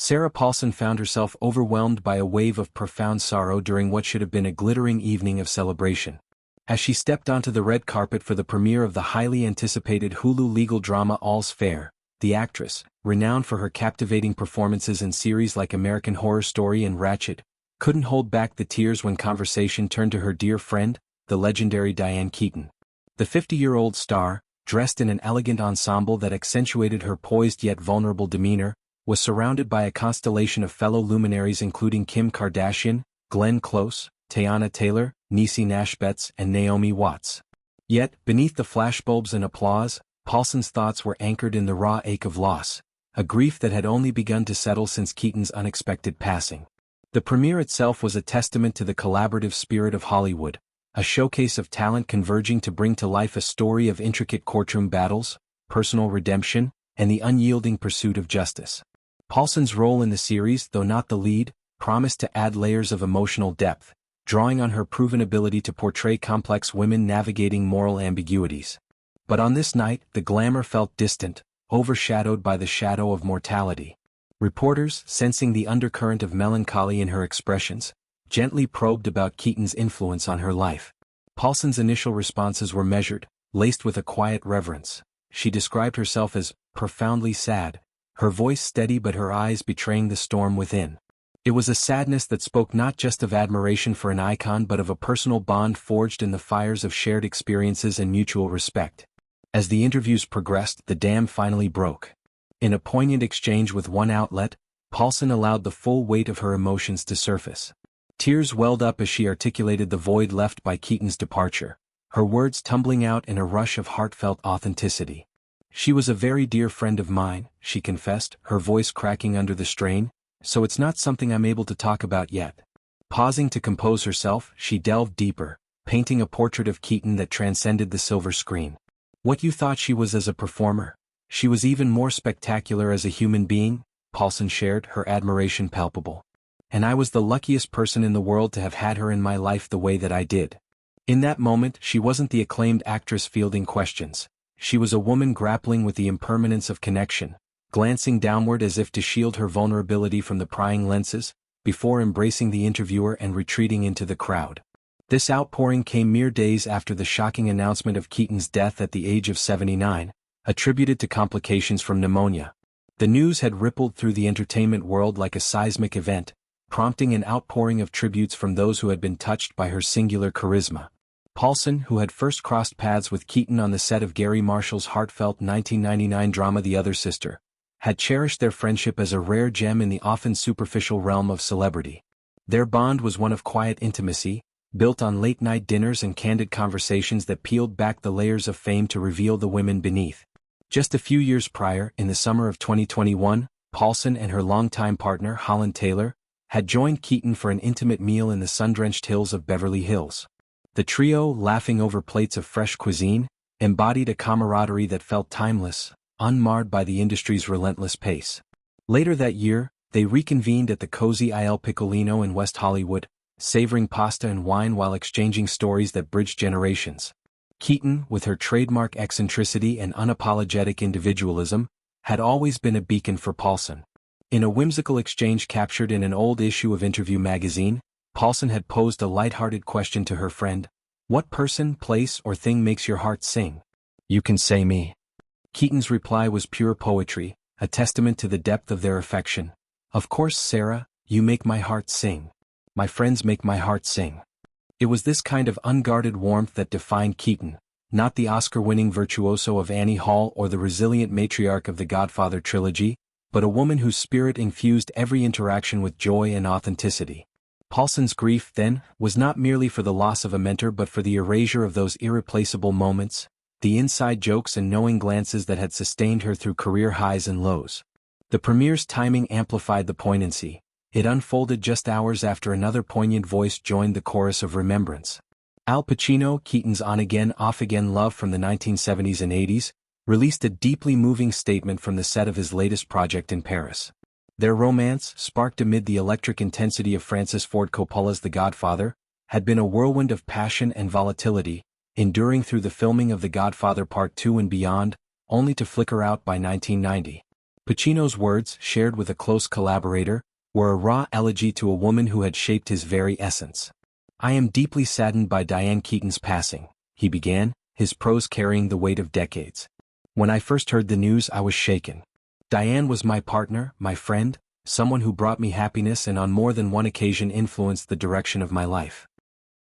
Sarah Paulson found herself overwhelmed by a wave of profound sorrow during what should have been a glittering evening of celebration. As she stepped onto the red carpet for the premiere of the highly anticipated Hulu legal drama All's Fair, the actress, renowned for her captivating performances in series like American Horror Story and Ratched, couldn't hold back the tears when conversation turned to her dear friend, the legendary Diane Keaton. The 50-year-old star, dressed in an elegant ensemble that accentuated her poised yet vulnerable demeanor, was surrounded by a constellation of fellow luminaries including Kim Kardashian, Glenn Close, Teyana Taylor, Niecy Nash-Betts, and Naomi Watts. Yet, beneath the flashbulbs and applause, Paulson's thoughts were anchored in the raw ache of loss, a grief that had only begun to settle since Keaton's unexpected passing. The premiere itself was a testament to the collaborative spirit of Hollywood, a showcase of talent converging to bring to life a story of intricate courtroom battles, personal redemption, and the unyielding pursuit of justice. Paulson's role in the series, though not the lead, promised to add layers of emotional depth, drawing on her proven ability to portray complex women navigating moral ambiguities. But on this night, the glamour felt distant, overshadowed by the shadow of mortality. Reporters, sensing the undercurrent of melancholy in her expressions, gently probed about Keaton's influence on her life. Paulson's initial responses were measured, laced with a quiet reverence. She described herself as profoundly sad, her voice steady but her eyes betraying the storm within. It was a sadness that spoke not just of admiration for an icon but of a personal bond forged in the fires of shared experiences and mutual respect. As the interviews progressed, the dam finally broke. In a poignant exchange with one outlet, Paulson allowed the full weight of her emotions to surface. Tears welled up as she articulated the void left by Keaton's departure, her words tumbling out in a rush of heartfelt authenticity. "She was a very dear friend of mine," she confessed, her voice cracking under the strain, "so it's not something I'm able to talk about yet." Pausing to compose herself, she delved deeper, painting a portrait of Keaton that transcended the silver screen. "What you thought she was as a performer, she was even more spectacular as a human being," Paulson shared, her admiration palpable. "And I was the luckiest person in the world to have had her in my life the way that I did." In that moment, she wasn't the acclaimed actress fielding questions. She was a woman grappling with the impermanence of connection, glancing downward as if to shield her vulnerability from the prying lenses, before embracing the interviewer and retreating into the crowd. This outpouring came mere days after the shocking announcement of Keaton's death at the age of 79, attributed to complications from pneumonia. The news had rippled through the entertainment world like a seismic event, prompting an outpouring of tributes from those who had been touched by her singular charisma. Paulson, who had first crossed paths with Keaton on the set of Gary Marshall's heartfelt 1999 drama The Other Sister, had cherished their friendship as a rare gem in the often superficial realm of celebrity. Their bond was one of quiet intimacy, built on late-night dinners and candid conversations that peeled back the layers of fame to reveal the women beneath. Just a few years prior, in the summer of 2021, Paulson and her longtime partner Holland Taylor had joined Keaton for an intimate meal in the sun-drenched hills of Beverly Hills. The trio, laughing over plates of fresh cuisine, embodied a camaraderie that felt timeless, unmarred by the industry's relentless pace. Later that year, they reconvened at the cozy Il Piccolino in West Hollywood, savoring pasta and wine while exchanging stories that bridged generations. Keaton, with her trademark eccentricity and unapologetic individualism, had always been a beacon for Paulson. In a whimsical exchange captured in an old issue of Interview magazine, Paulson had posed a light-hearted question to her friend: "What person, place, or thing makes your heart sing?" "You can say me." Keaton's reply was pure poetry, a testament to the depth of their affection. "Of course, Sarah, you make my heart sing. My friends make my heart sing." It was this kind of unguarded warmth that defined Keaton, not the Oscar-winning virtuoso of Annie Hall or the resilient matriarch of the Godfather trilogy, but a woman whose spirit infused every interaction with joy and authenticity. Paulson's grief, then, was not merely for the loss of a mentor but for the erasure of those irreplaceable moments, the inside jokes and knowing glances that had sustained her through career highs and lows. The premiere's timing amplified the poignancy. It unfolded just hours after another poignant voice joined the chorus of remembrance. Il Pacino, Keaton's on-again, off-again love from the 1970s and 80s, released a deeply moving statement from the set of his latest project in Paris. Their romance, sparked amid the electric intensity of Francis Ford Coppola's The Godfather, had been a whirlwind of passion and volatility, enduring through the filming of The Godfather Part 2 and beyond, only to flicker out by 1990. Pacino's words, shared with a close collaborator, were a raw elegy to a woman who had shaped his very essence. "I am deeply saddened by Diane Keaton's passing," he began, his prose carrying the weight of decades. "When I first heard the news, I was shaken. Diane was my partner, my friend, someone who brought me happiness and on more than one occasion influenced the direction of my life.